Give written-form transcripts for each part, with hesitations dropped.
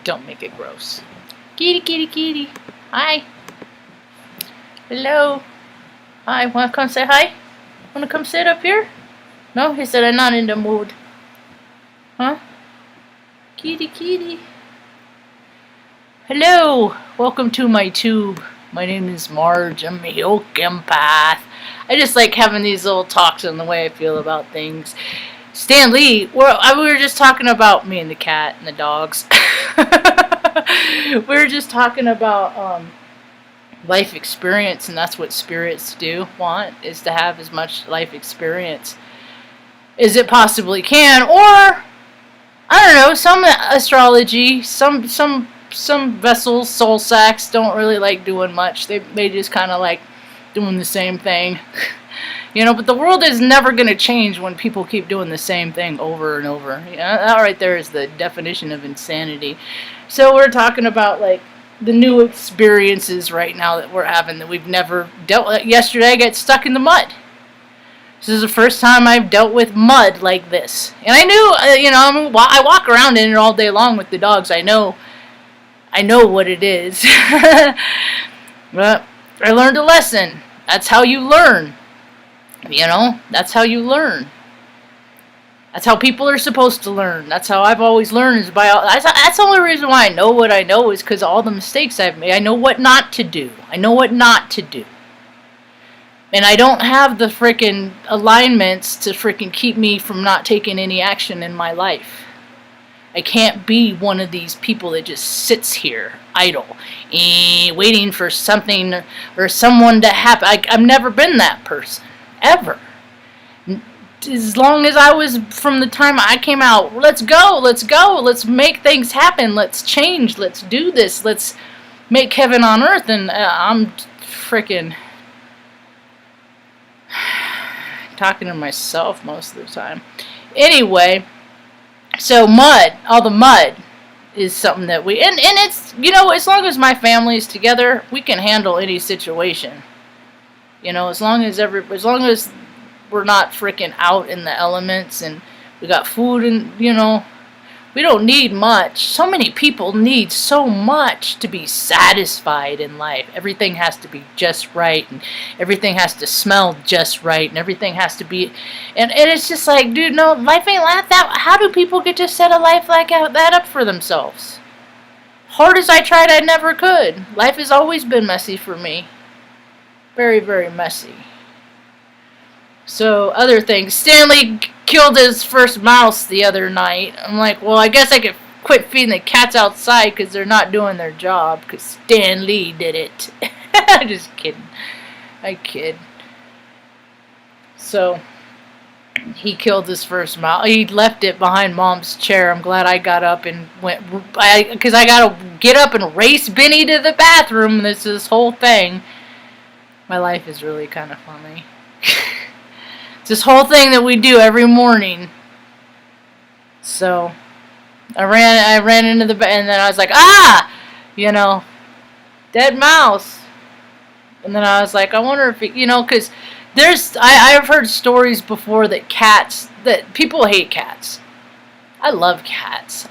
Don't make it gross. Kitty, kitty, kitty. Hi. Hello. Hi, wanna come say hi? Wanna come sit up here? No? He said I'm not in the mood. Huh? Kitty, kitty. Hello. Welcome to my tube. My name is Marge. I'm a Hill empath. I just like having these little talks on the way I feel about things. Stan Lee, we were just talking about me and the cat and the dogs. We were just talking about life experience, and that's what spirits want, is to have as much life experience as it possibly can. Or, I don't know, some astrology, some vessels, soul sacks don't really like doing much. They just kind of like doing the same thing. You know, but the world is never going to change when people keep doing the same thing over and over. You know, that right there is the definition of insanity. So we're talking about, like, the new experiences right now that we're having that we've never dealt with. Yesterday I got stuck in the mud. This is the first time I've dealt with mud like this. And I knew, you know, I walk around in it all day long with the dogs. I know what it is. But I learned a lesson. That's how you learn. You know, that's how you learn. That's how people are supposed to learn. That's how I've always learned, is by that's the only reason why I know what I know, is because of all the mistakes I've made. I know what not to do. I know what not to do. And I don't have the frickin' alignments to frickin' keep me from not taking any action in my life. I can't be one of these people that just sits here idle, waiting for something or someone to happen. I've never been that person, ever. As long as I was, from the time I came out, let's go, let's make things happen, let's change, let's do this, let's make heaven on earth. And I'm frickin' talking to myself most of the time. Anyway, so mud, all the mud is something that we, and it's, you know, as long as my family's together, we can handle any situation. You know, as long as we're not freaking out in the elements and we got food, and, you know, we don't need much. So many people need so much to be satisfied in life. Everything has to be just right, and everything has to smell just right, and everything has to be, and it's just like, dude, no, life ain't like that. How do people get to set a life like that up for themselves? Hard as I tried, I never could. Life has always been messy for me. Very, very messy. So, other things. Stanley killed his first mouse the other night. I'm like, well, I guess I could quit feeding the cats outside because they're not doing their job, because Stan Lee did it. Just kidding. I kid. So, he killed his first mouse. He left it behind Mom's chair. I'm glad I got up and went, because I got to get up and race Benny to the bathroom. This whole thing. My life is really kind of funny. This whole thing that we do every morning. So I ran into the bed, and then I was like, you know, dead mouse. And then I was like, I wonder if you know, because I've heard stories before that people hate cats. I love cats.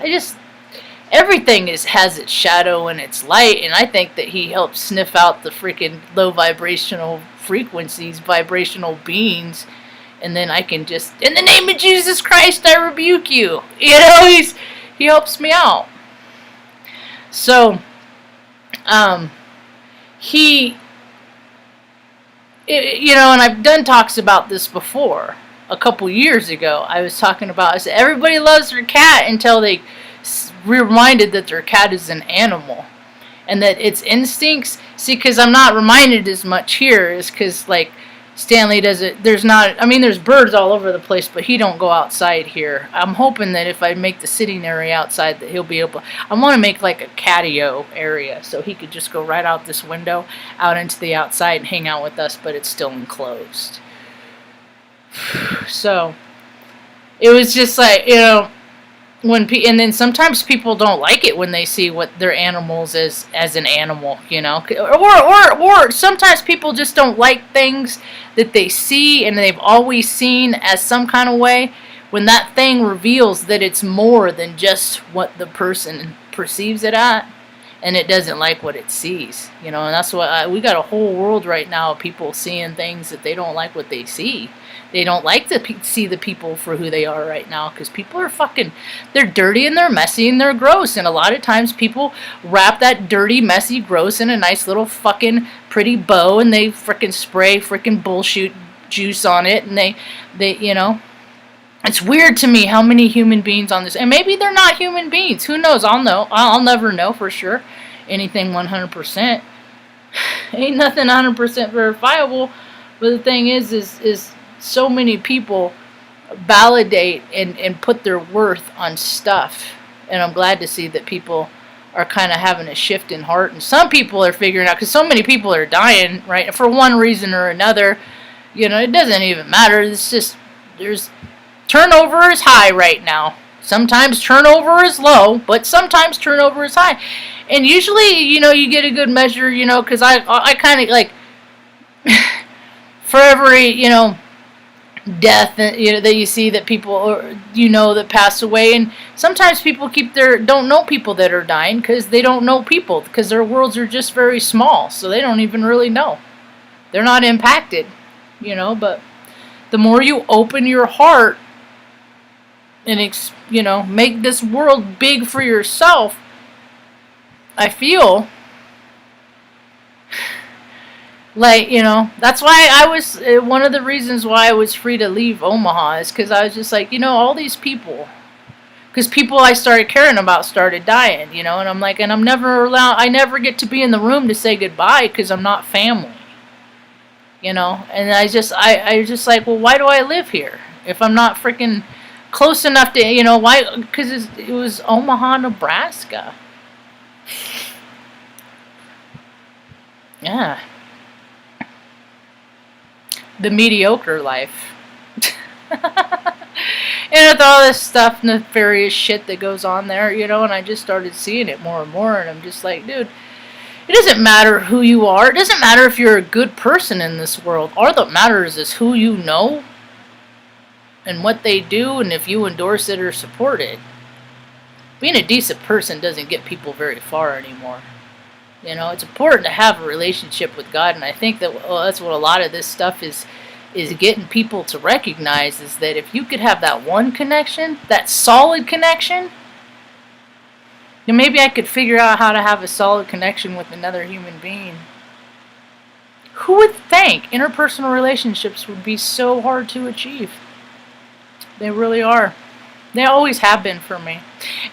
Everything has its shadow and its light, and I think that he helps sniff out the freaking low vibrational frequencies, vibrational beings. And then I can just, in the name of Jesus Christ, I rebuke you. You know, he helps me out. So, you know, and I've done talks about this before. A couple years ago, I was talking about, I said, everybody loves their cat until they reminded that their cat is an animal. And that its instincts, see, because I'm not reminded as much here, is because, like, Stanley does it, there's birds all over the place, but he don't go outside here. I'm hoping that if I make the sitting area outside, that he'll be able, I want to make like a catio area, so he could just go right out this window, out into the outside and hang out with us, but it's still enclosed. So, it was just like, you know, and then sometimes people don't like it when they see what their animals as an animal, you know, or sometimes people just don't like things that they see and they've always seen as some kind of way, when that thing reveals that it's more than just what the person perceives it at, and it doesn't like what it sees, you know. And that's what we got a whole world right now of people seeing things that they don't like what they see. They don't like to see the people for who they are right now, because people are fucking, they're dirty and they're messy and they're gross. And a lot of times people wrap that dirty, messy, gross in a nice little fucking pretty bow, and they frickin' spray frickin' bullshit juice on it, and they you know. It's weird to me how many human beings on this, and maybe they're not human beings. Who knows? I'll never know for sure. Anything 100%. Ain't nothing 100% verifiable. But the thing is so many people validate and put their worth on stuff. And I'm glad to see that people are kind of having a shift in heart. And some people are figuring out, because so many people are dying, right? For one reason or another. You know, it doesn't even matter. It's just, turnover is high right now. Sometimes turnover is low, but sometimes turnover is high. And usually, you know, you get a good measure, you know, because I kind of like, for every, you know, death, you know, that you see that people, or, you know, that pass away. And sometimes people don't know people that are dying, because they don't know people, because their worlds are just very small. So they don't even really know. They're not impacted, you know. But the more you open your heart and, you know, make this world big for yourself, I feel like, you know, that's why I was, one of the reasons why I was free to leave Omaha is because I was just like, you know, all these people, because people I started caring about started dying, you know. And I'm like, and I never get to be in the room to say goodbye, because I'm not family, you know. And I just like, well, why do I live here if I'm not freaking close enough to, you know, why? Because it was Omaha, Nebraska. Yeah. The mediocre life. And with all this stuff, nefarious shit that goes on there, you know, and I just started seeing it more and more, and I'm just like, dude, it doesn't matter who you are. It doesn't matter if you're a good person in this world. All that matters is who you know and what they do, and if you endorse it or support it. Being a decent person doesn't get people very far anymore. You know, it's important to have a relationship with God, and I think that that's what a lot of this stuff is getting people to recognize, is that if you could have that one connection, that solid connection, then maybe I could figure out how to have a solid connection with another human being. Who would think interpersonal relationships would be so hard to achieve? They really are. They always have been for me.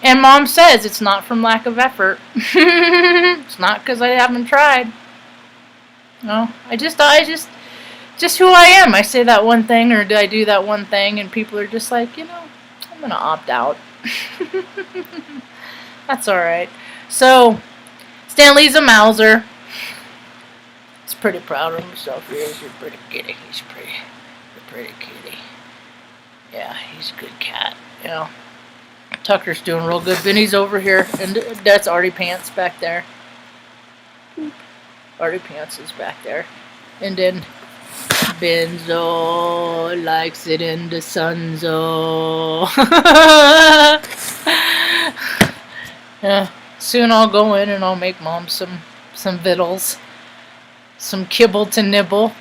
And Mom says it's not from lack of effort. It's not because I haven't tried. No, I just who I am. I say that one thing, or I do that one thing, and people are just like, you know, I'm going to opt out. That's alright. So, Stanley's a Mauser. He's pretty proud of himself. He's a pretty kitty. He's a pretty kitty. Yeah, he's a good cat, you know. Tucker's doing real good. Benny's over here, and that's Artie Pants back there. Artie Pants is back there. And then Benzo likes it in the sunzo. Yeah, soon I'll go in and I'll make Mom some victuals. Some kibble to nibble.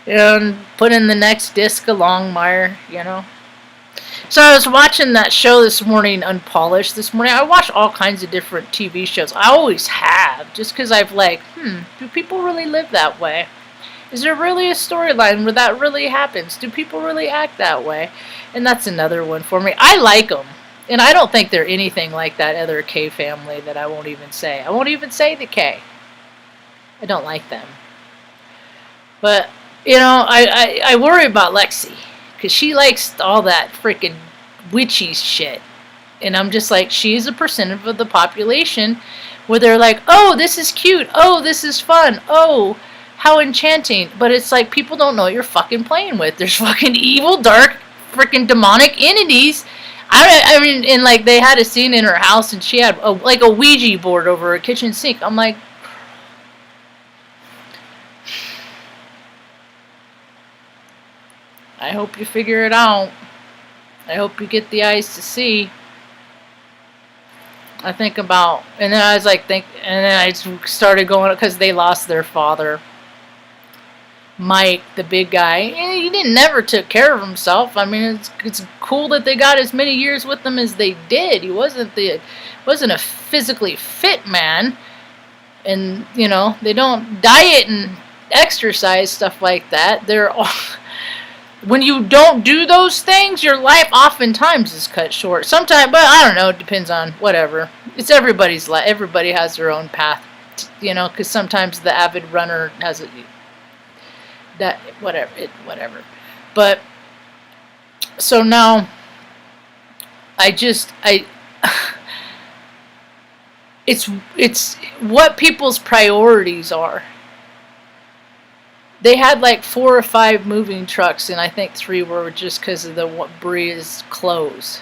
And put in the next disc of Longmire, you know. So I was watching that show this morning, Unpolished, this morning. I watch all kinds of different TV shows. I always have, just because I've like, do people really live that way? Is there really a storyline where that really happens? Do people really act that way? And that's another one for me. I like them. And I don't think they're anything like that other K family that I won't even say. I won't even say the K. I don't like them. But, you know, I worry about Lexi. Because she likes all that freaking witchy shit. And I'm just like, she is a percentage of the population where they're like, oh, this is cute. Oh, this is fun. Oh, how enchanting. But it's like, people don't know what you're fucking playing with. There's fucking evil, dark, freaking demonic entities. I mean, and like, they had a scene in her house and she had like a Ouija board over her kitchen sink. I'm like, I hope you figure it out. I hope you get the eyes to see. I think about, and then I was like, and then I started going, because they lost their father, Mike, the big guy. And he didn't never took care of himself. I mean, it's cool that they got as many years with him as they did. He wasn't a physically fit man, and you know, they don't diet and exercise, stuff like that. They're all, when you don't do those things, your life oftentimes is cut short. Sometimes, but I don't know, it depends on whatever. It's everybody's life. Everybody has their own path, you know, because sometimes the avid runner has whatever. But so now it's what people's priorities are. They had like 4 or 5 moving trucks, and I think 3 were just because of the Brea's clothes.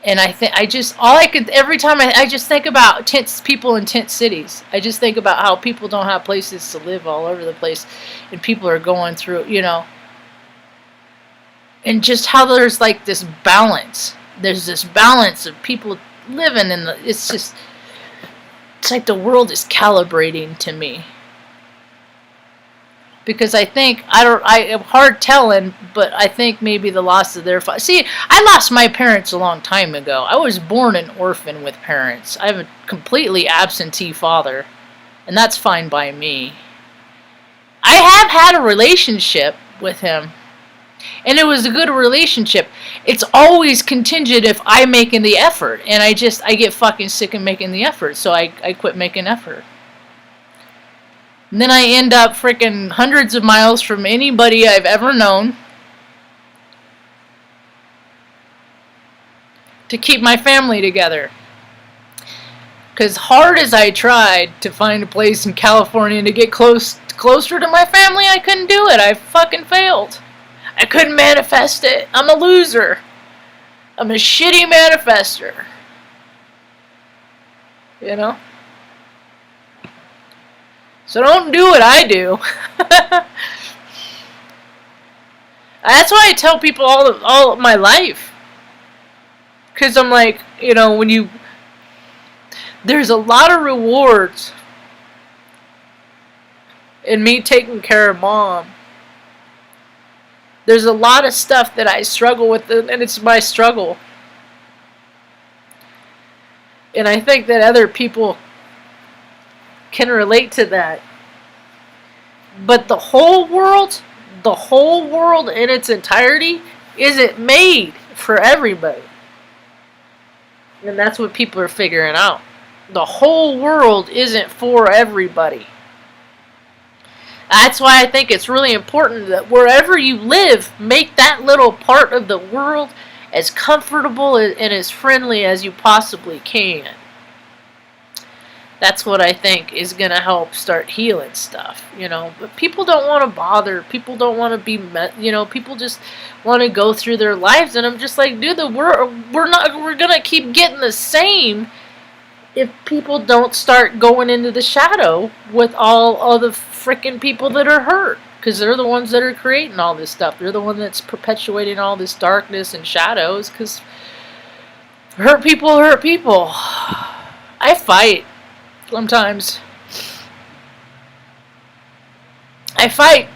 And every time I just think about people in tent cities. I just think about how people don't have places to live all over the place, and people are going through, you know, and just how there's like this balance. There's this balance of people living in it's like the world is calibrating to me. Because I think, I am hard telling, but I think maybe the loss of their father. See, I lost my parents a long time ago. I was born an orphan with parents. I have a completely absentee father, and that's fine by me. I have had a relationship with him, and it was a good relationship. It's always contingent if I'm making the effort, and I get fucking sick of making the effort, so I quit making effort. And then I end up freaking hundreds of miles from anybody I've ever known to keep my family together. Because hard as I tried to find a place in California to get closer to my family, I couldn't do it. I fucking failed. I couldn't manifest it. I'm a loser. I'm a shitty manifester. You know? So don't do what I do. That's why I tell people all of my life. Because I'm like, you know, there's a lot of rewards in me taking care of Mom. There's a lot of stuff that I struggle with, and it's my struggle. And I think that other people can relate to that. But the whole world in its entirety isn't made for everybody. And that's what people are figuring out. The whole world isn't for everybody. That's why I think it's really important that wherever you live, make that little part of the world as comfortable and as friendly as you possibly can. That's what I think is going to help start healing stuff, you know. But people don't want to bother. People don't want to be, you know, people just want to go through their lives. And I'm just like, dude, we're going to keep getting the same if people don't start going into the shadow with all the freaking people that are hurt. Because they're the ones that are creating all this stuff. They're the one that's perpetuating all this darkness and shadows. Because hurt people. I fight. Sometimes I fight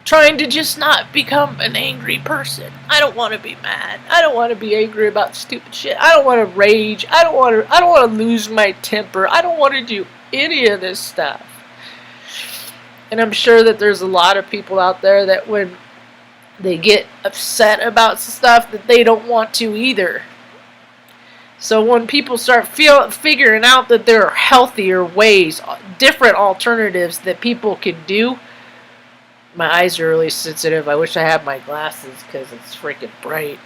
trying to just not become an angry person. I don't want to be mad. I don't want to be angry about stupid shit. I don't want to rage. I don't want to lose my temper. I don't want to do any of this stuff. And I'm sure that there's a lot of people out there that when they get upset about stuff that they don't want to either. So when people start figuring out that there are healthier ways, different alternatives that people could do, my eyes are really sensitive. I wish I had my glasses because it's freaking bright.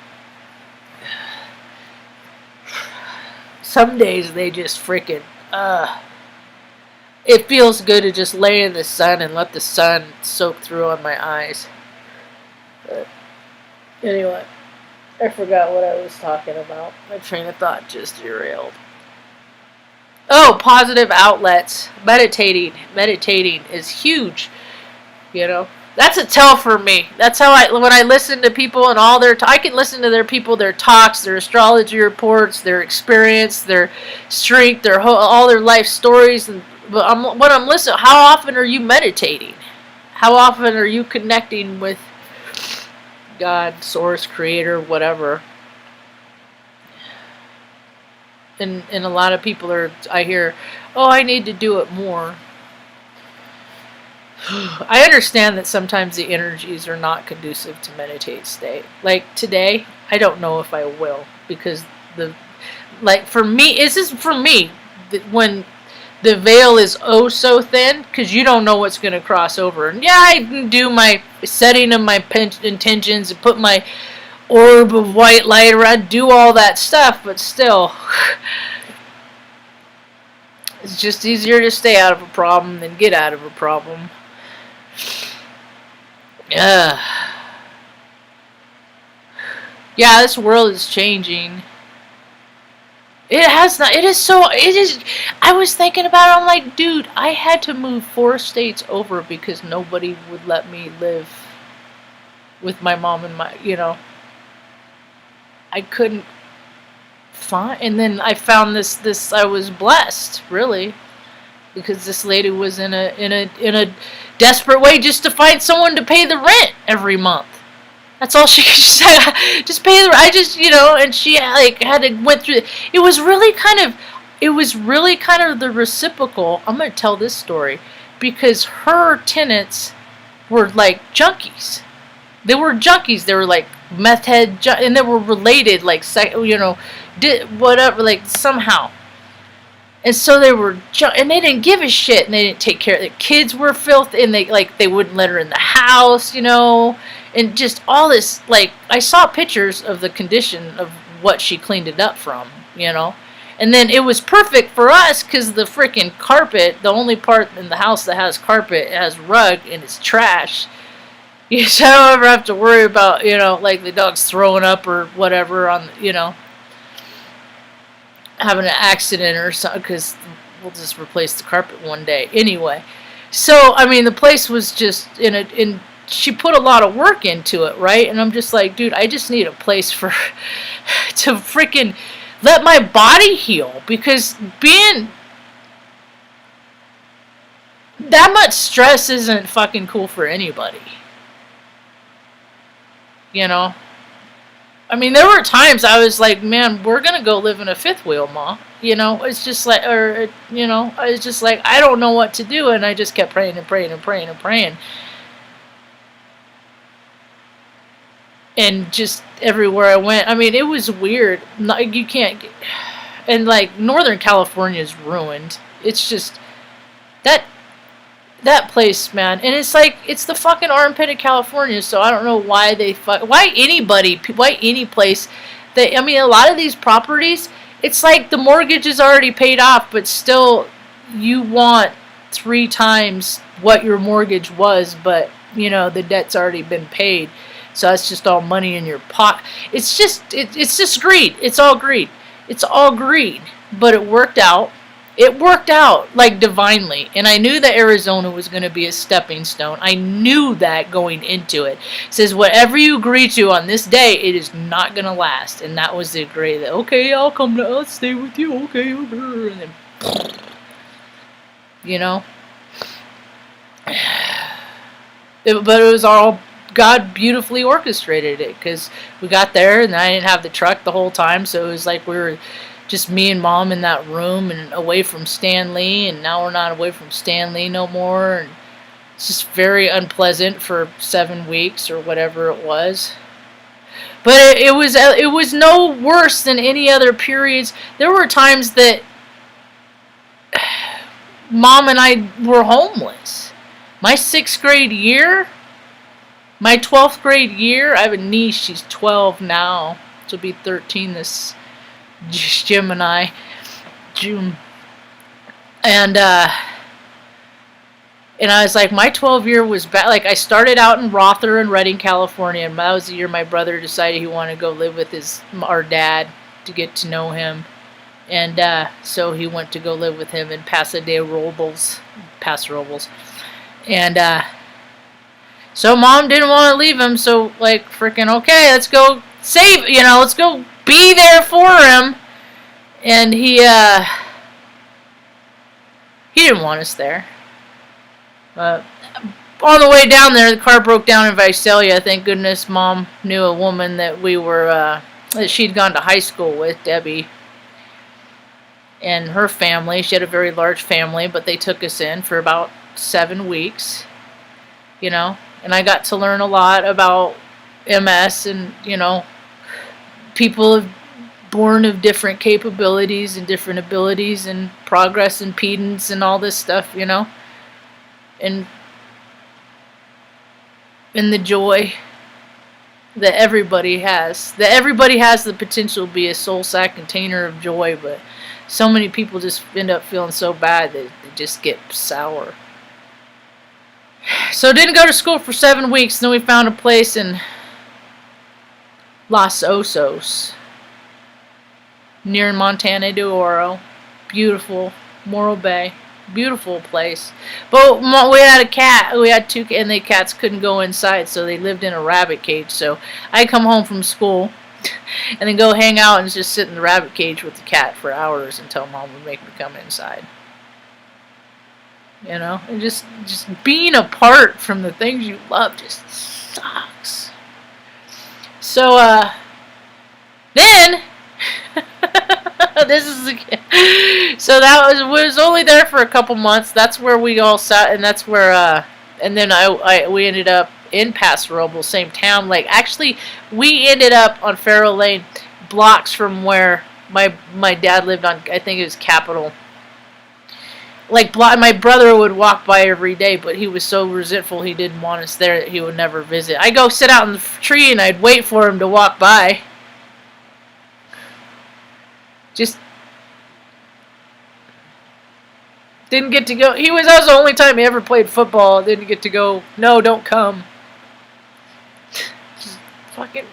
Some days they just freaking, it feels good to just lay in the sun and let the sun soak through on my eyes. But anyway. I forgot what I was talking about. My train of thought just derailed. Oh, positive outlets. Meditating. Meditating is huge. You know, That's a tell for me. That's how when I listen to people and all their, I can listen to their talks, their astrology reports, their experience, their strength, all their life stories. And when I'm listening, how often are you meditating? How often are you connecting with God, source, creator, whatever? And a lot of people I hear, oh, I need to do it more. I understand that sometimes the energies are not conducive to meditate state. Like today, I don't know if I will, because for me, this is for me, when the veil is oh so thin, because you don't know what's going to cross over. And yeah, I can do my setting of my intentions and put my orb of white light around, do all that stuff, but still, it's just easier to stay out of a problem than get out of a problem. Yeah, this world is changing. It has not. It is so. It is. I was thinking about it. I'm like, dude, I had to move 4 states over because nobody would let me live with my mom and I couldn't find. And then I found this. I was blessed, really, because this lady was in a desperate way just to find someone to pay the rent every month. That's all she could say. Just pay the. I just and she had to went through. It was really kind of the reciprocal. I'm gonna tell this story because her tenants were like junkies. They were junkies. They were like meth head, and they were related, like did whatever, like somehow. And so they were, and they didn't give a shit, and they didn't take care of the kids. Were filthy, and they wouldn't let her in the house, and just all this. Like I saw pictures of the condition of what she cleaned it up from, and then it was perfect for us because the freaking carpet, the only part in the house that has carpet, has rug, and it's trash. So I don't ever have to worry about like the dog's throwing up or whatever on having an accident or something, because we'll just replace the carpet one day anyway. So I mean, the place was just in she put a lot of work into it, right? And I'm just like, dude, I just need a place to freaking let my body heal, because being that much stress isn't fucking cool for anybody. I mean, there were times I was like, man, we're going to go live in a fifth wheel, Ma. It's just like, I was just like, I don't know what to do. And I just kept praying and praying and praying and praying. And just everywhere I went, I mean, it was weird. You can't get, and like Northern California is ruined. It's just that place, man. And it's like, it's the fucking armpit of California, so I don't know why why any place I mean, a lot of these properties, it's like the mortgage is already paid off, but still you want 3 times what your mortgage was, but the debt's already been paid. So that's just all money in your pocket. It's just greed. It's all greed. It's all greed. But it worked out. It worked out like divinely, and I knew that Arizona was going to be a stepping stone. I knew that going into it. It says, whatever you agree to on this day, it is not going to last. And that was the agree that, okay, I'll stay with you, okay, and then, but it was all, God beautifully orchestrated it, because we got there, and I didn't have the truck the whole time, so it was like we were just me and Mom in that room and away from Stan Lee, and now we're not away from Stan Lee no more, and it's just very unpleasant for 7 weeks or whatever it was. But it was no worse than any other periods. There were times that Mom and I were homeless. My 6th grade year, my 12th grade year, I have a niece, she's 12 now. She'll be 13 this Gemini June, and I was like, my 12 year was bad. Like, I started out in Rother in Redding, California, and that was the year my brother decided he wanted to go live with our dad to get to know him, and so he went to go live with him in Paso Robles, and So mom didn't want to leave him, so like freaking okay, let's go save, let's go be there for him. And he didn't want us there. On the way down there, the car broke down in Visalia. Thank goodness mom knew a woman that that she'd gone to high school with, Debbie, and her family. She had a very large family, but they took us in for about 7 weeks, and I got to learn a lot about MS and, people born of different capabilities and different abilities and progress and impedance and all this stuff, and the joy that everybody has. That everybody has the potential to be a soul sack container of joy, but so many people just end up feeling so bad that they just get sour. So didn't go to school for 7 weeks. Then we found a place in Los Osos, near Montana de Oro. Beautiful, Morro Bay. Beautiful place. But we had a cat. We had 2, and the cats couldn't go inside, so they lived in a rabbit cage. So I'd come home from school and then go hang out and just sit in the rabbit cage with the cat for hours until mom would make me come inside. And just being apart from the things you love just sucks. So then this is so that was only there for a couple months. That's where we all sat, and that's where and then we ended up in Paso Robles, same town. Like actually, we ended up on Farrow Lane, blocks from where my dad lived on. I think it was Capitol. Like my brother would walk by every day, but he was so resentful he didn't want us there that he would never visit. I'd go sit out in the tree and I'd wait for him to walk by. Just didn't get to go. That was the only time he ever played football. Didn't get to go. No, don't come. Just fucking.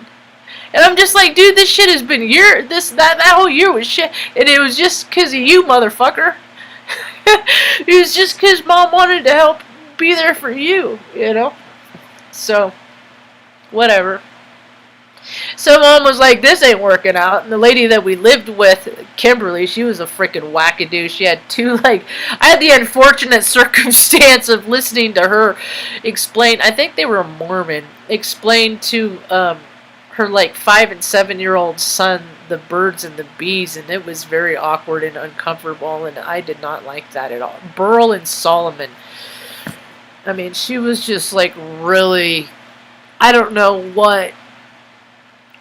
And I'm just like, dude, this shit has been that whole year was shit, and it was just because of you, motherfucker. It was just because mom wanted to help be there for you, So, whatever. So mom was like, this ain't working out. And the lady that we lived with, Kimberly, she was a freaking wackadoo. She had I had the unfortunate circumstance of listening to her explain, I think they were Mormon, explain to her 5 and 7-year-old son the birds and the bees, and it was very awkward and uncomfortable, and I did not like that at all. Burl and Solomon. I mean, she was just really, I don't know what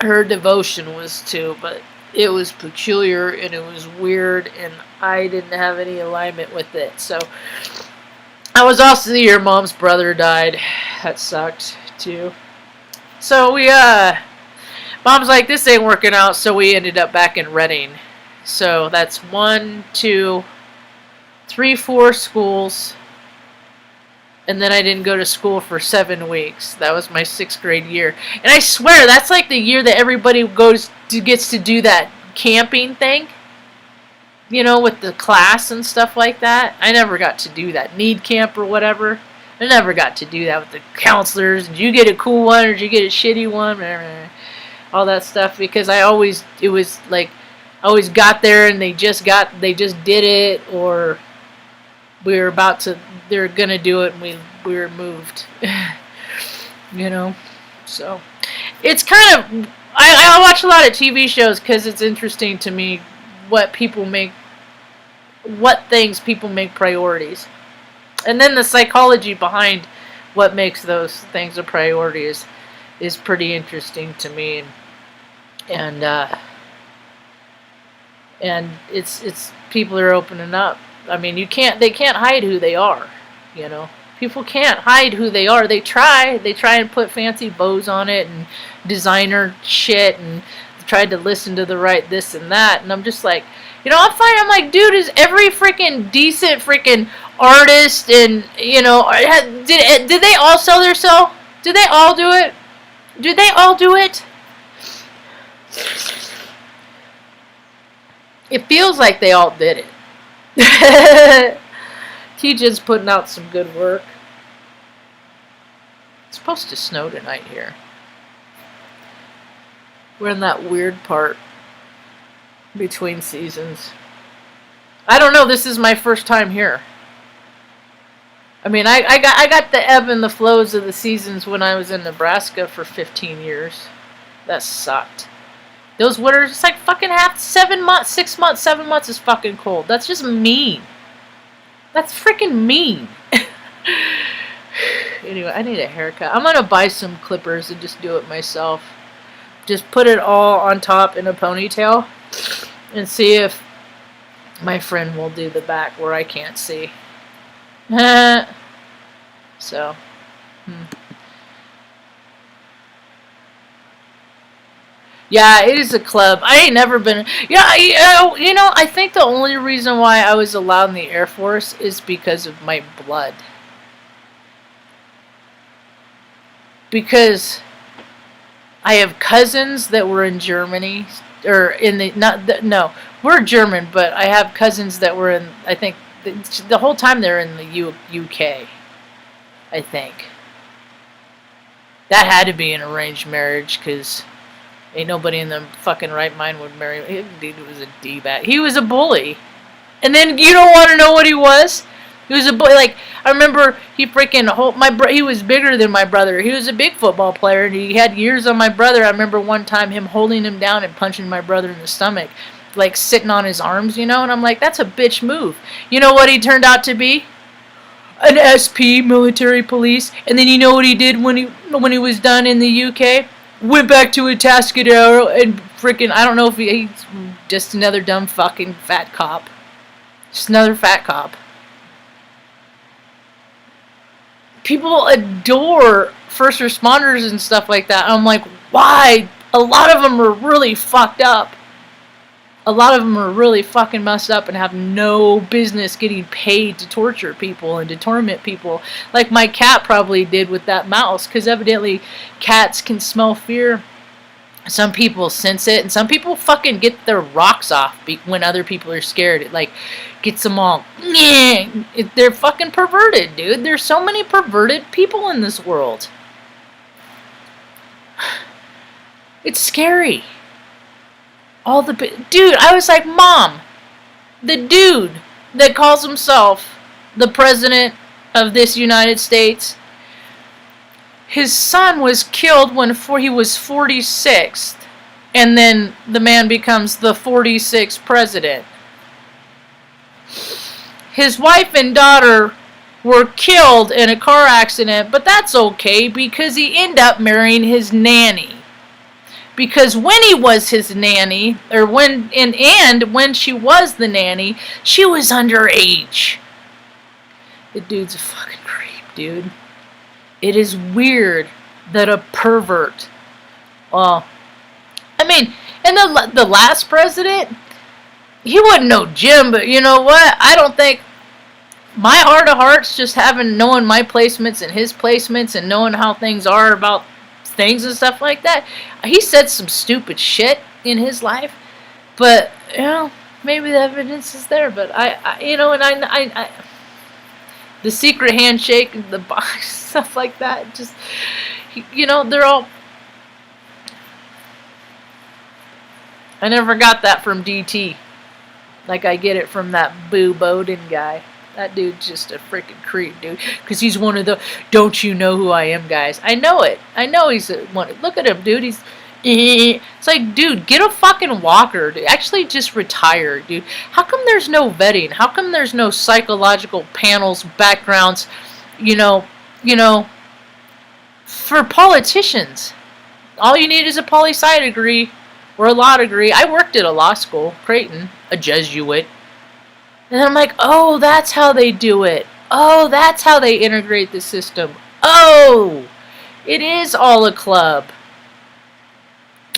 her devotion was to, but it was peculiar and it was weird, and I didn't have any alignment with it. So I was also the year mom's brother died. That sucked too. So mom's like, this ain't working out, so we ended up back in Redding. So that's 1, 2, 3, 4 schools. And then I didn't go to school for 7 weeks. That was my 6th grade year. And I swear, that's like the year that everybody gets to do that camping thing. With the class and stuff like that. I never got to do that. Need camp or whatever. I never got to do that with the counselors. Did you get a cool one or did you get a shitty one? All that stuff. Because I always got there and they just did it, or we were they're gonna do it and we were moved. So it's kind of, I watch a lot of TV shows because it's interesting to me what things people make priorities, and then the psychology behind what makes those things a priority is pretty interesting to me, and it's people are opening up. I mean, they can't hide who they are, People can't hide who they are. They try and put fancy bows on it and designer shit and tried to listen to the right this and that. And I'm just like, I'm fine. I'm like, dude, is every freaking decent freaking artist and, did they all sell their soul? Did they all do it? Did they all do it? It feels like they all did it. TJ's putting out some good work. It's supposed to snow tonight here. We're in that weird part between seasons. I don't know, this is my first time here. I mean, I got the ebb and the flows of the seasons when I was in Nebraska for 15 years. That sucked. Those winters, it's like fucking 7 months, 6 months, 7 months is fucking cold. That's just mean. That's freaking mean. Anyway, I need a haircut. I'm gonna buy some clippers and just do it myself. Just put it all on top in a ponytail and see if my friend will do the back where I can't see. So, yeah, it is a club. I ain't never been. Yeah, you know, I think the only reason why I was allowed in the Air Force is because of my blood. Because I have cousins that were in Germany, or in the no, we're German, but I have cousins that were in. I think the whole time they're in the UK. I think that had to be an arranged marriage, because ain't nobody in the fucking right mind would marry him. Dude was a D-bag. He was a bully. And then you don't want to know what he was? He was a bully. Like, I remember he freaking he was bigger than my brother. He was a big football player, and he had years on my brother. I remember one time him holding him down and punching my brother in the stomach, like sitting on his arms, you know? And I'm like, that's a bitch move. You know what he turned out to be? An SP, military police. And then you know what he did when he was done in the UK? Went back to a Tascadero and freaking, I don't know if he's just another dumb fucking fat cop. Just another fat cop. People adore first responders and stuff like that. I'm like, why? A lot of them are really fucked up. A lot of them are really fucking messed up and have no business getting paid to torture people and to torment people. Like my cat probably did with that mouse, because evidently cats can smell fear. Some people sense it, and some people fucking get their rocks off when other people are scared. It like gets them all. They're fucking perverted, dude. There's so many perverted people in this world. It's scary. Dude, I was like, Mom, the dude that calls himself the president of this United States, his son was killed when he was 46th, and then the man becomes the 46th president. His wife and daughter were killed in a car accident, but that's okay because he ended up marrying his nanny. Because when he was his nanny, or when she was the nanny, she was underage. The dude's a fucking creep, dude. It is weird that a pervert. Well, I mean, and the last president, he wasn't no Jim, but you know what? I don't think my heart of hearts, just knowing my placements and his placements and knowing how things are about things and stuff like that. He said some stupid shit in his life, but you know, maybe the evidence is there. But I the secret handshake, the box, stuff like that. Just they're all. I never got that from DT, like I get it from that Boo Bowden guy. That dude's just a freaking creep, dude. Because he's one of the don't you know who I am guys. I know it. I know he's one. Look at him, dude. He's. It's like, dude, get a fucking walker. Dude. Actually, just retire, dude. How come there's no vetting? How come there's no psychological panels, backgrounds, for politicians? All you need is a poli-sci degree or a law degree. I worked at a law school, Creighton, a Jesuit. And I'm like, oh, that's how they do it. Oh, that's how they integrate the system. Oh, it is all a club.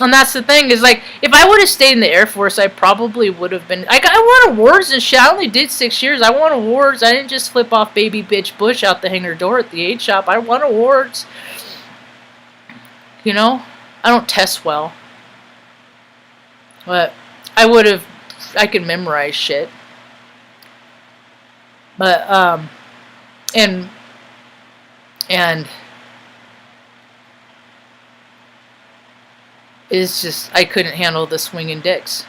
And that's the thing, is like, if I would have stayed in the Air Force, I probably would have been, I won awards and shit. I only did 6 years. I won awards. I didn't just flip off baby bitch Bush out the hangar door at the aid shop. I won awards. I don't test well. But I could memorize shit. But, and is just, I couldn't handle the swinging dicks.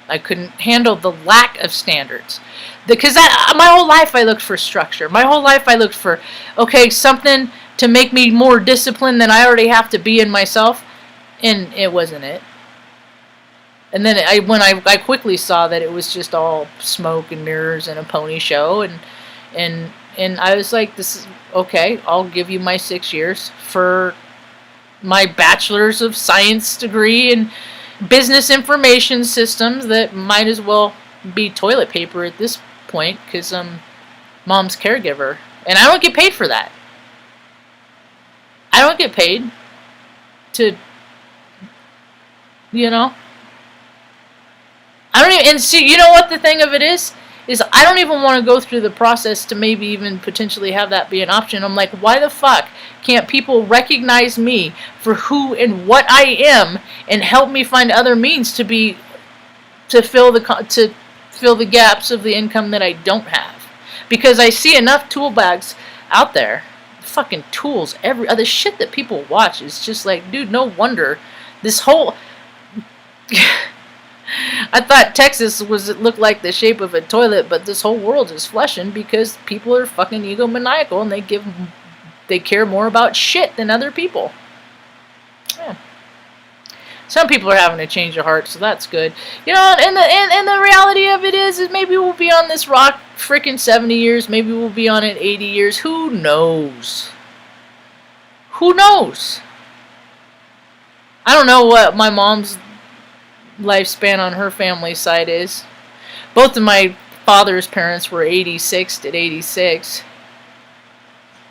I couldn't handle the lack of standards. Because my whole life I looked for structure. My whole life I looked for, okay, something to make me more disciplined than I already have to be in myself. And it wasn't it. And then when I quickly saw that it was just all smoke and mirrors and a pony show. And I was like, this is, okay, I'll give you my 6 years for my bachelor's of science degree in business information systems that might as well be toilet paper at this point because I'm mom's caregiver. And I don't get paid for that. I don't get paid to, you know. I don't even, and see, you know what the thing of it is I don't even want to go through the process to maybe even potentially have that be an option. I'm like, why the fuck can't people recognize me for who and what I am and help me find other means to fill the gaps of the income that I don't have? Because I see enough tool bags out there, fucking tools, every other shit that people watch is just like, dude, no wonder this whole I thought Texas looked like the shape of a toilet, but this whole world is flushing because people are fucking egomaniacal and they care more about shit than other people. Yeah. Some people are having a change of heart, so that's good. You know, and the reality of it is maybe we'll be on this rock freaking 70 years, maybe we'll be on it 80 years. Who knows? Who knows? I don't know what my mom's lifespan on her family side is. Both of my father's parents were 86 at 86.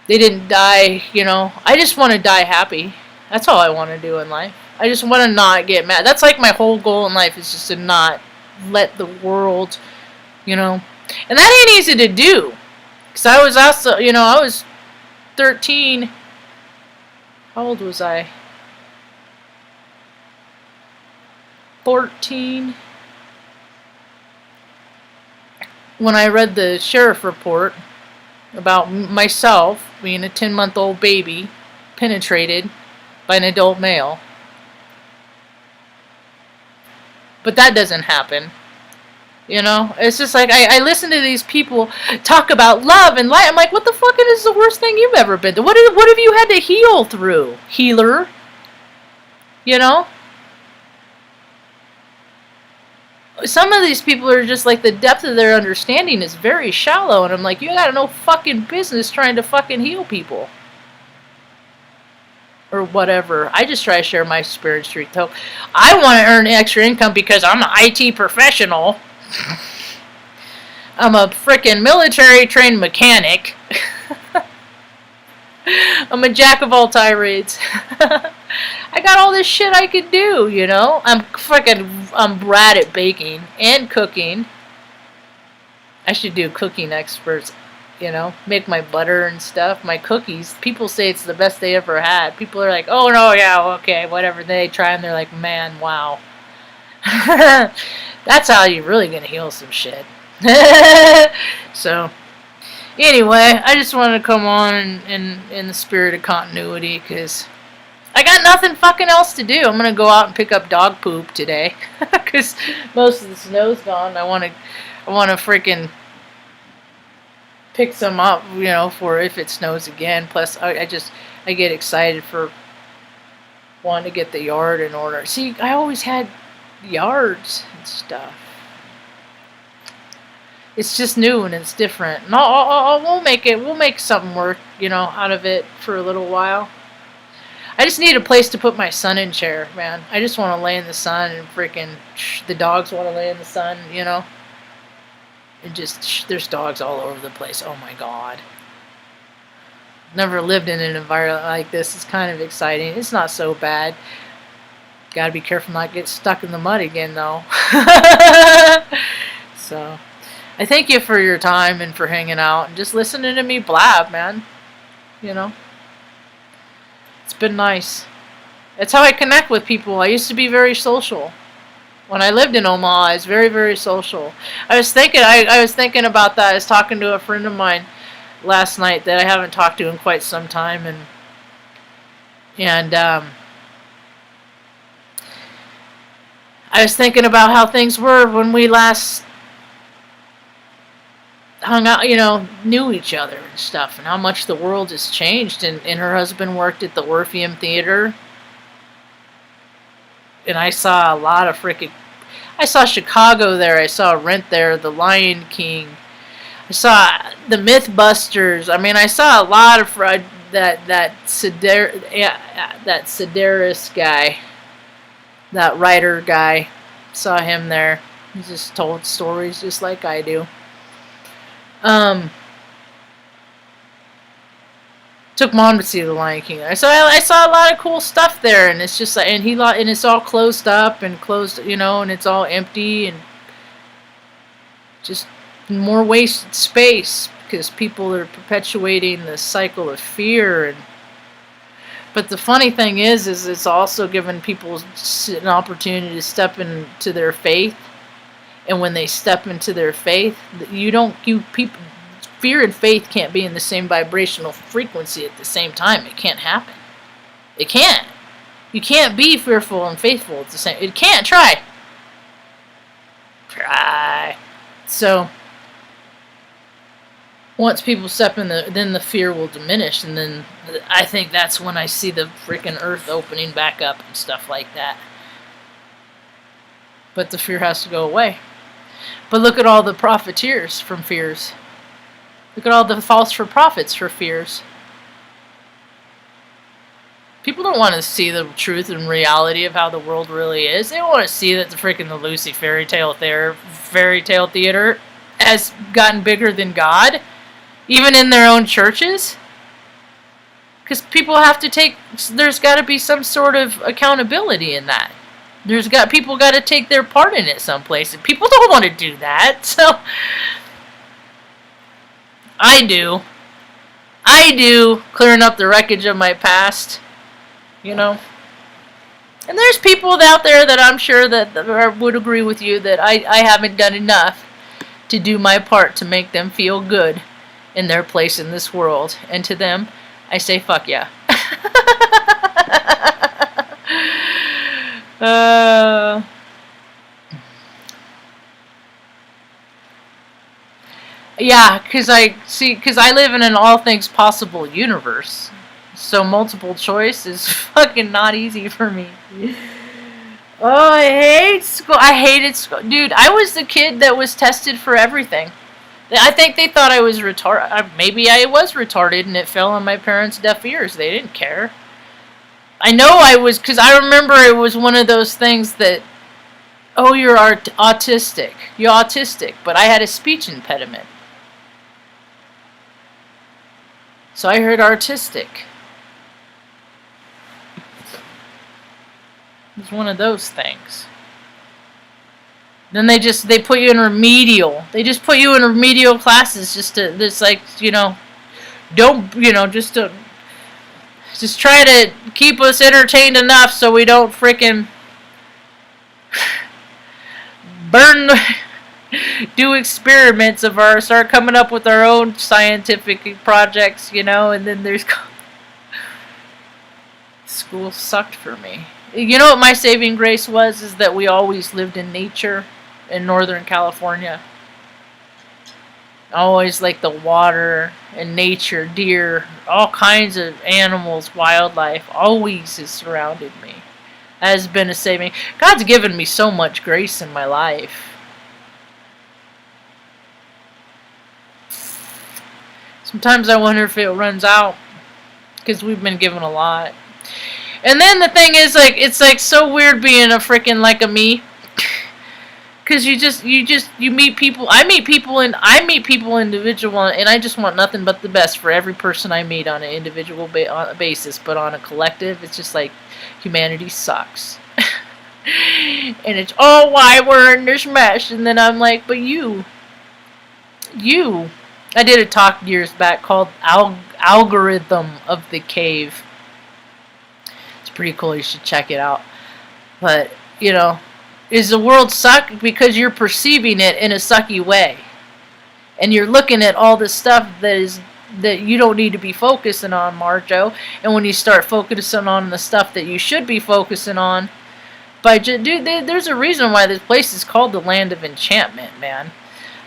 They didn't die, you know. I just want to die happy. That's all I want to do in life. I just want to not get mad. That's like my whole goal in life, is just to not let the world, you know. And that ain't easy to do. Because I was also, you know, I was 13. How old was I? 14 when I read the sheriff report about myself being a 10-month-old baby penetrated by an adult male. But that doesn't happen. You know, it's just like I listen to these people talk about love and light. I'm like, what the fuck is the worst thing you've ever been through? What have you had to heal through, healer? You know? Some of these people are just like, the depth of their understanding is very shallow, and I'm like, you got no fucking business trying to fucking heal people. Or whatever. I just try to share my spirit street. So I want to earn extra income because I'm an IT professional. I'm a freaking military trained mechanic. I'm a jack of all tirades. I got all this shit I could do, you know. I'm rad at baking and cooking. I should do cooking experts, you know. Make my butter and stuff. My cookies. People say it's the best they ever had. People are like, oh no, yeah, okay, whatever. They try and they're like, man, wow. That's how you're really gonna heal some shit. So, anyway, I just wanted to come on in the spirit of continuity because I got nothing fucking else to do. I'm gonna go out and pick up dog poop today because most of the snow's gone. I want to freaking pick some up, you know, for if it snows again. Plus, I get excited for wanting to get the yard in order. See, I always had yards and stuff. It's just new and it's different. No, we'll make something work, you know, out of it for a little while. I just need a place to put my sunning chair, man. I just want to lay in the sun and freaking the dogs want to lay in the sun, you know. And just there's dogs all over the place. Oh my god. Never lived in an environment like this. It's kind of exciting. It's not so bad. Gotta be careful not to get stuck in the mud again, though. So, I thank you for your time and for hanging out and just listening to me blab, man. You know? It's been nice. That's how I connect with people. I used to be very social. When I lived in Omaha, I was very, very social. I was thinking about that. I was talking to a friend of mine last night that I haven't talked to in quite some time, and I was thinking about how things were when we last hung out, knew each other and stuff, and how much the world has changed. And her husband worked at the Orpheum Theater, and I saw a lot of I saw Chicago there, I saw Rent there, The Lion King, I saw the Mythbusters. I mean, I saw a lot of that Sedaris guy, that writer guy. Saw him there. He just told stories just like I do. Took Mom to see The Lion King. I saw a lot of cool stuff there, and it's just and it's all closed up and closed, and it's all empty and just more wasted space because people are perpetuating the cycle of fear. But the funny thing is it's also given people an opportunity to step into their faith, and when they step into their faith, fear and faith can't be in the same vibrational frequency at the same time. It can't happen. It can't. You can't be fearful and faithful at the same. It can't. Try. So once people step in, then the fear will diminish, and then I think that's when I see the freaking earth opening back up and stuff like that. But the fear has to go away. But look at all the profiteers from fears. Look at all the false prophets for fears. People don't want to see the truth and reality of how the world really is. They don't want to see that the Lucy fairy tale theater has gotten bigger than God, even in their own churches. Because people have to there's got to be some sort of accountability in that. People got to take their part in it someplace, and people don't want to do that. So I do, clearing up the wreckage of my past, And there's people out there that I'm sure that would agree with you that I haven't done enough to do my part to make them feel good in their place in this world. And to them, I say, fuck yeah. Yeah, because I live in an all things possible universe. So multiple choice is fucking not easy for me. Oh, I hate school. I hated school. Dude, I was the kid that was tested for everything. I think they thought I was retarded. Maybe I was retarded and it fell on my parents' deaf ears. They didn't care. I know I was, because I remember it was one of those things that, oh, you're autistic. You're autistic. But I had a speech impediment. So I heard artistic. It's one of those things. Then they put you in remedial. They just put you in remedial classes just try to keep us entertained enough so we don't freaking do experiments start coming up with our own scientific projects, and then there's school sucked for me. You know what my saving grace was? Is that we always lived in nature in Northern California. Always like the water and nature, deer, all kinds of animals, wildlife, always has surrounded me. That has been a saving. God's given me so much grace in my life. Sometimes I wonder if it runs out, because we've been given a lot. And then the thing is, it's so weird being a freaking a me. Because you meet people. I meet people individual, and I just want nothing but the best for every person I meet on an individual basis. But on a collective, it's just humanity sucks. And it's, oh, why we're in this mess. And then I'm like, but you. I did a talk years back called Algorithm of the Cave. It's pretty cool. You should check it out. But, is the world suck because you're perceiving it in a sucky way? And you're looking at all the stuff that you don't need to be focusing on, Marjo. And when you start focusing on the stuff that you should be focusing on, dude, there's a reason why this place is called the Land of Enchantment, man.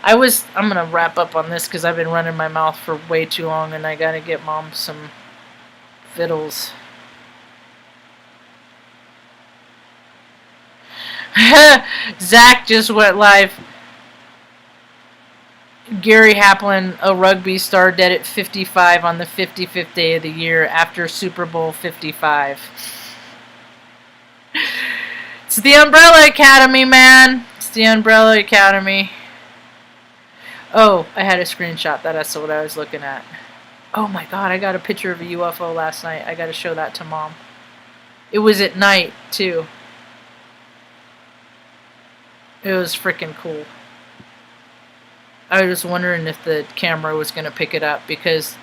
I'm gonna wrap up on this because I've been running my mouth for way too long, and I gotta get Mom some fiddles. Zach just went live. Gary Haplin, a rugby star, dead at 55 on the 55th day of the year after Super Bowl 55. It's the Umbrella Academy, man. It's the Umbrella Academy. Oh, I had a screenshot. That's what I was looking at. Oh my god, I got a picture of a UFO last night. I gotta show that to Mom. It was at night, too. It was freaking cool. I was wondering if the camera was going to pick it up because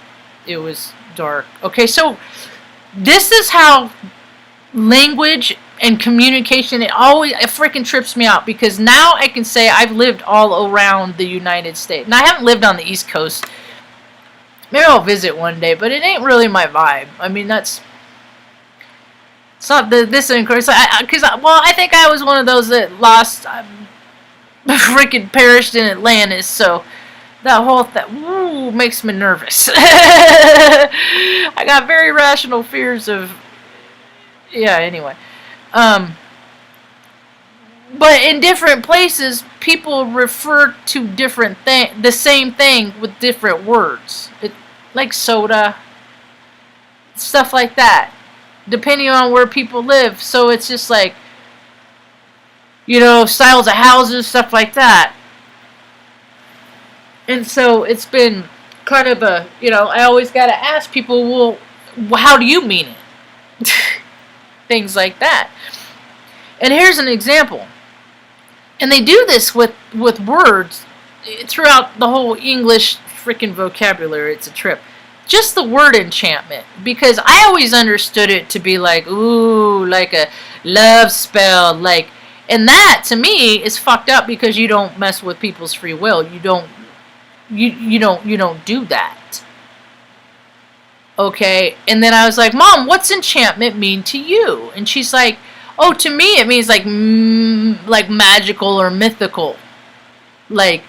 it was dark. Okay, so this is how language and communication, it freaking trips me out, because now I can say I've lived all around the United States. And I haven't lived on the East Coast. Maybe I'll visit one day, but it ain't really my vibe. I mean, it's not this because I think I was one of those that lost, freaking perished in Atlantis, so that whole makes me nervous. I got very rational fears of, yeah, anyway. But in different places, people refer to the same thing with different words. Like soda, stuff like that, depending on where people live. So it's just like, styles of houses, stuff like that. And so it's been kind of I always got to ask people, well, how do you mean it? Things like that. And here's an example. And they do this with words throughout the whole English freaking vocabulary. It's a trip. Just the word enchantment. Because I always understood it to be like, ooh, like a love spell. Like, and that, to me, is fucked up because you don't mess with people's free will. You don't do that. Okay? And then I was like, Mom, what's enchantment mean to you? And she's like, oh, to me it means like magical or mythical. Like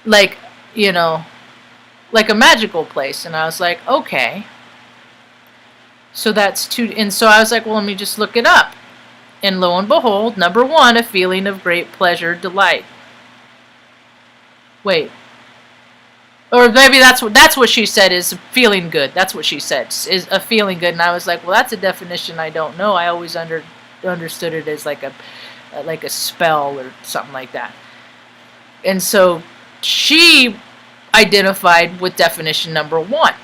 a magical place. And I was like, okay. So and so I was like, well, let me just look it up. And lo and behold, number 1, a feeling of great pleasure, delight. Wait. Or maybe that's what she said is feeling good. That's what she said, is a feeling good. And I was like, well, that's a definition I don't know. I always understood it as like a spell or something like that. And so she identified with definition number 1,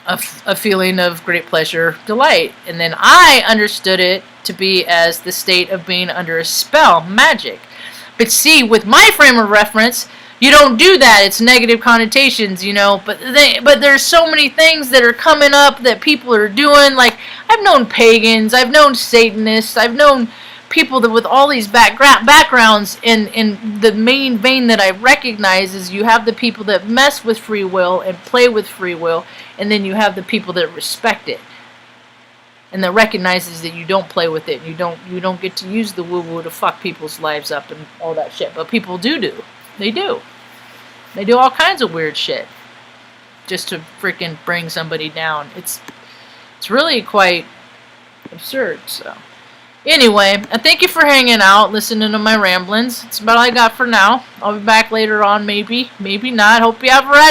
a feeling of great pleasure, delight. And then I understood it to be as the state of being under a spell, magic. But see, with my frame of reference, you don't do that. It's negative connotations, But there's so many things that are coming up that people are doing. Like, I've known pagans, I've known Satanists, I've known people that with all these backgrounds. In the main vein that I recognize is you have the people that mess with free will and play with free will, and then you have the people that respect it and that recognizes that you don't play with it. You don't get to use the woo-woo to fuck people's lives up and all that shit. But people do. They do. They do all kinds of weird shit just to freaking bring somebody down. It's really quite absurd. So anyway, I thank you for hanging out, listening to my ramblings. It's about all I got for now. I'll be back later on, maybe not. Hope you have a ride.